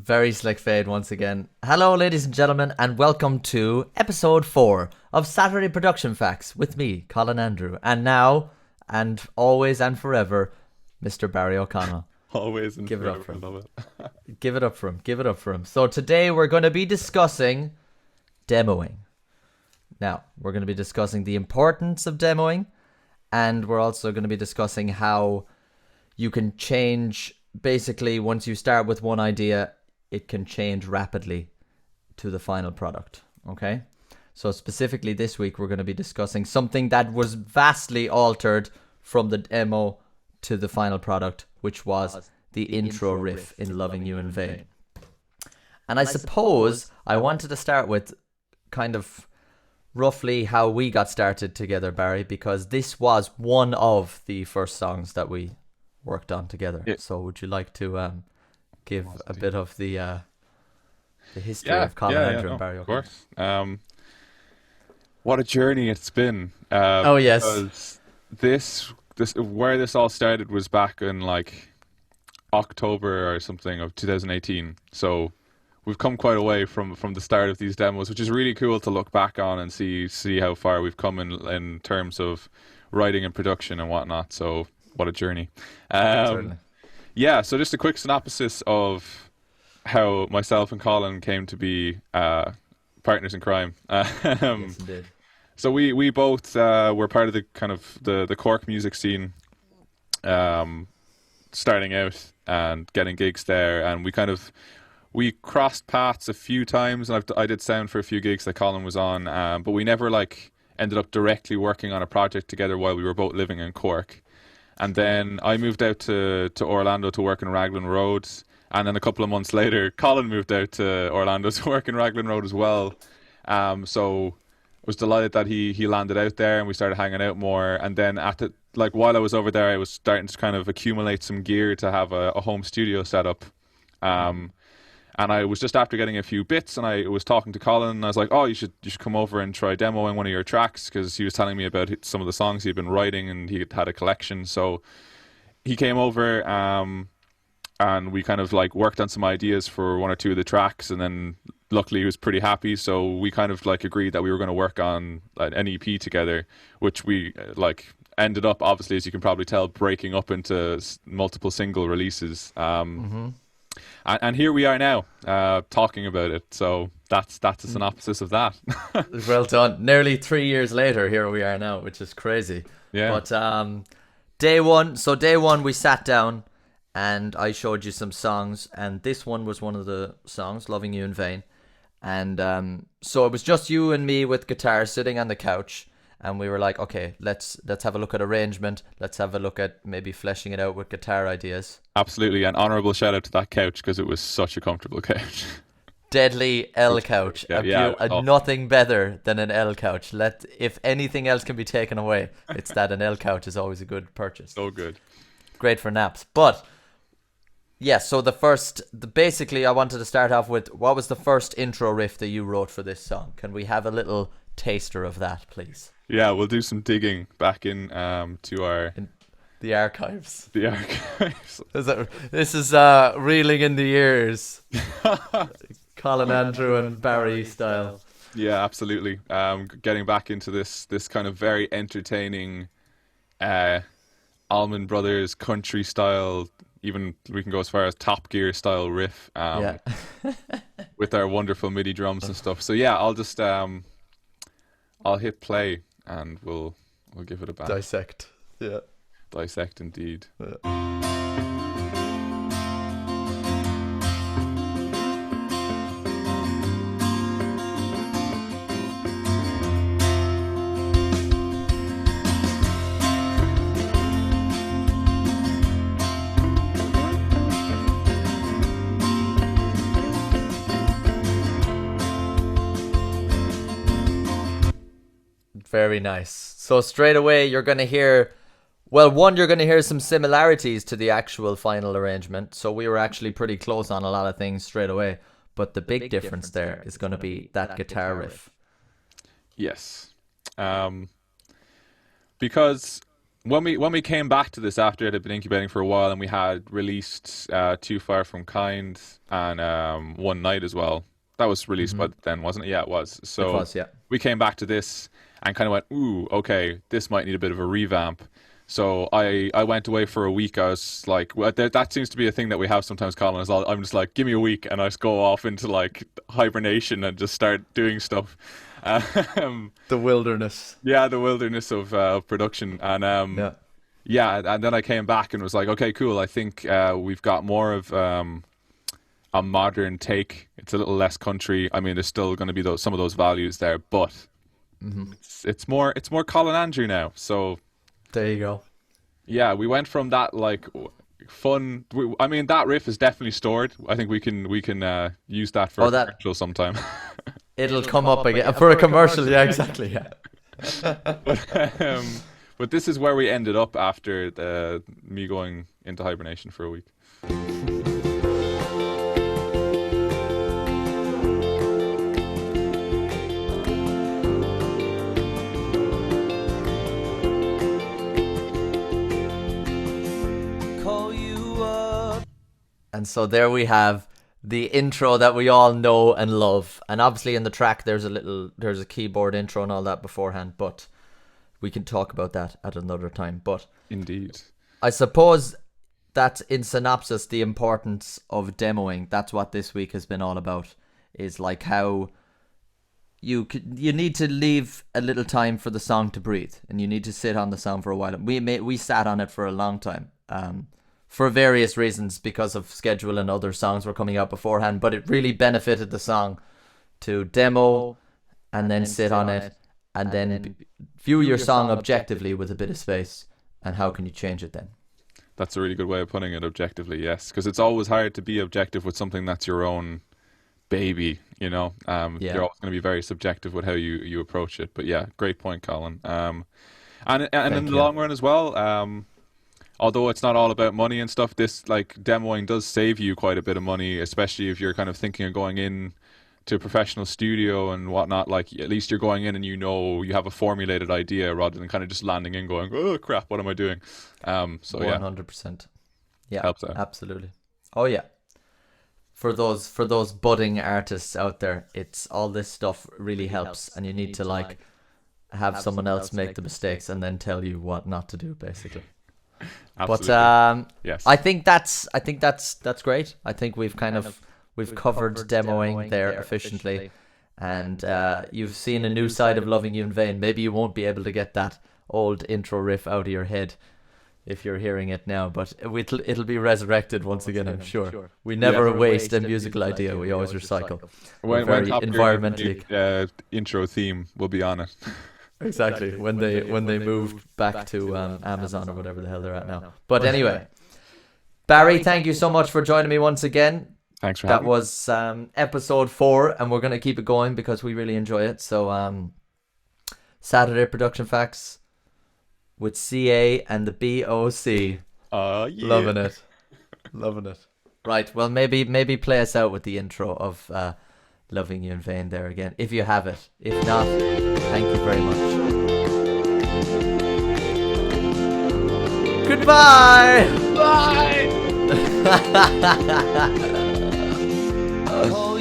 Very slick fade once again. Hello, ladies and gentlemen, and welcome to episode 4 of Saturday Production Facts with me, Colin Andrew, and now, and always and forever, Mr. Barry O'Connell. Always and Give forever. it up for him. I love it. Give it up for him. Give it up for him. So today we're going to be discussing demoing. Now, we're going to be discussing the importance of demoing, and we're also going to be discussing how you can change, basically, once you start with one idea, it can change rapidly to the final product. Okay? So specifically this week, we're going to be discussing something that was vastly altered from the demo to the final product, which was the intro riff in Loving You in Vain. And I suppose I wanted to start with kind of roughly how we got started together, Barry, because this was one of the first songs that we worked on together. Yeah. So would you like to give a bit of the history of Colin Andrew and Barry? Of course. What a journey it's been. Oh yes. This where this all started was back in like October or something of 2018. So we've come quite a way from the start of these demos, which is really cool to look back on and see how far we've come in terms of writing and production and whatnot. So what a journey. Yeah, so just a quick synopsis of how myself and Colin came to be partners in crime. Yes, indeed. So we both were part of the kind of the Cork music scene, starting out and getting gigs there, and we crossed paths a few times, and I did sound for a few gigs that Colin was on, but we never ended up directly working on a project together while we were both living in Cork. And then I moved out to Orlando to work in Raglan Road. And then a couple of months later, Colin moved out to Orlando to work in Raglan Road as well. So I was delighted that he landed out there and we started hanging out more. And then while I was over there, I was starting to kind of accumulate some gear to have a home studio set up. And I was just after getting a few bits, and I was talking to Colin, and I was like, "Oh, you should come over and try demoing one of your tracks," because he was telling me about some of the songs he'd been writing, and he had a collection. So he came over, and we kind of worked on some ideas for one or two of the tracks, and then luckily he was pretty happy. So we kind of agreed that we were going to work on an EP together, which we ended up, obviously, as you can probably tell, breaking up into multiple single releases. And here we are now, talking about it. So that's a synopsis of that. Well done. Nearly 3 years later, here we are now, which is crazy. Yeah. But day one, we sat down and I showed you some songs, and this one was one of the songs, Loving You in Vain. And so it was just you and me with guitar sitting on the couch. And we were like, okay, let's have a look at arrangement. Let's have a look at maybe fleshing it out with guitar ideas. Absolutely. An honourable shout out to that couch, because it was such a comfortable couch. Deadly L couch. Nothing better than an L couch. If anything else can be taken away, it's that an L couch is always a good purchase. So good. Great for naps. But yeah, so basically I wanted to start off with, what was the first intro riff that you wrote for this song? Can we have a little taster of that, please? Yeah, we'll do some digging back in to the archives. The archives. This is reeling in the ears. Colin Andrew and Barry style. Yeah, absolutely. Getting back into this kind of very entertaining Allman Brothers country style, even we can go as far as Top Gear style riff, with our wonderful MIDI drums and stuff. So yeah, I'll hit play and we'll give it a bash. Dissect. Yeah. Dissect indeed. Yeah. Very nice. So straight away you're going to hear Well, one, you're going to hear some similarities to the actual final arrangement. So we were actually pretty close on a lot of things straight away. But the big difference there is going to be that guitar riff. Yes. Because when we came back to this after it had been incubating for a while, and we had released Too Far From Kind and One Night as well. That was released by then, wasn't it? Yeah, it was. So It was, yeah. we came back to this and kind of went, ooh, okay, this might need a bit of a revamp. So I went away for a week. I was like, well, that seems to be a thing that we have sometimes, Colin. I'm just like, give me a week, and I just go off into like hibernation and just start doing stuff. The wilderness. Yeah, the wilderness of production, and Yeah. yeah, and then I came back and was like, okay, cool. I think we've got more of a modern take. It's a little less country. I mean, there's still going to be some of those values there, but it's more Colin Andrew now. So There you go. yeah, we went from that like fun. I mean, that riff is definitely stored. I think we can use that for a commercial sometime. It'll come up again for a commercial. Yeah, exactly. Yeah. But this is where we ended up after me going into hibernation for a week. And so there we have the intro that we all know and love. And obviously in the track there's a keyboard intro and all that beforehand, but we can talk about that at another time. But Indeed. I suppose that's in synopsis the importance of demoing. That's what this week has been all about, is like how you need to leave a little time for the song to breathe, and you need to sit on the song for a while. We sat on it for a long time. For various reasons, because of schedule and other songs were coming out beforehand, but it really benefited the song to demo and then sit on it and then view your song objectively with a bit of space, and how can you change it then? That's a really good way of putting it, objectively, yes. Because it's always hard to be objective with something that's your own baby, you know? You're always going to be very subjective with how you approach it. But yeah, great point, Colin. And in the long run as well, although it's not all about money and stuff, this like demoing does save you quite a bit of money, especially if you're kind of thinking of going in to a professional studio and whatnot. Like, at least you're going in and you know you have a formulated idea rather than kind of just landing in going, oh crap, what am I doing? So 100%. Yeah, helps out. Absolutely. Oh yeah. For those budding artists out there, it's all this stuff really helps, and you need to like have someone else make the mistakes and then tell you what not to do, basically. Absolutely. But yes. I think that's great. I think we've covered demoing there efficiently, and you've seen a new side of Loving You in Vain. Maybe you won't be able to get that old intro riff out of your head if you're hearing it now, but it'll be resurrected once again, I'm sure. We never waste a musical idea. We always recycle. When very Top Gear environmentally intro theme will be on it. Exactly, when they moved back to Amazon or whatever the hell they're at now. But anyway, Barry, thank you so much for joining me once again. Thanks for having me. That was episode 4, and we're going to keep it going because we really enjoy it. So Saturday Production Facts with CA and the BOC. Yeah. Loving it. Right, well, maybe play us out with the intro of Loving You in Vain there again, if you have it. If not, thank you very much. Goodbye! Bye! Bye!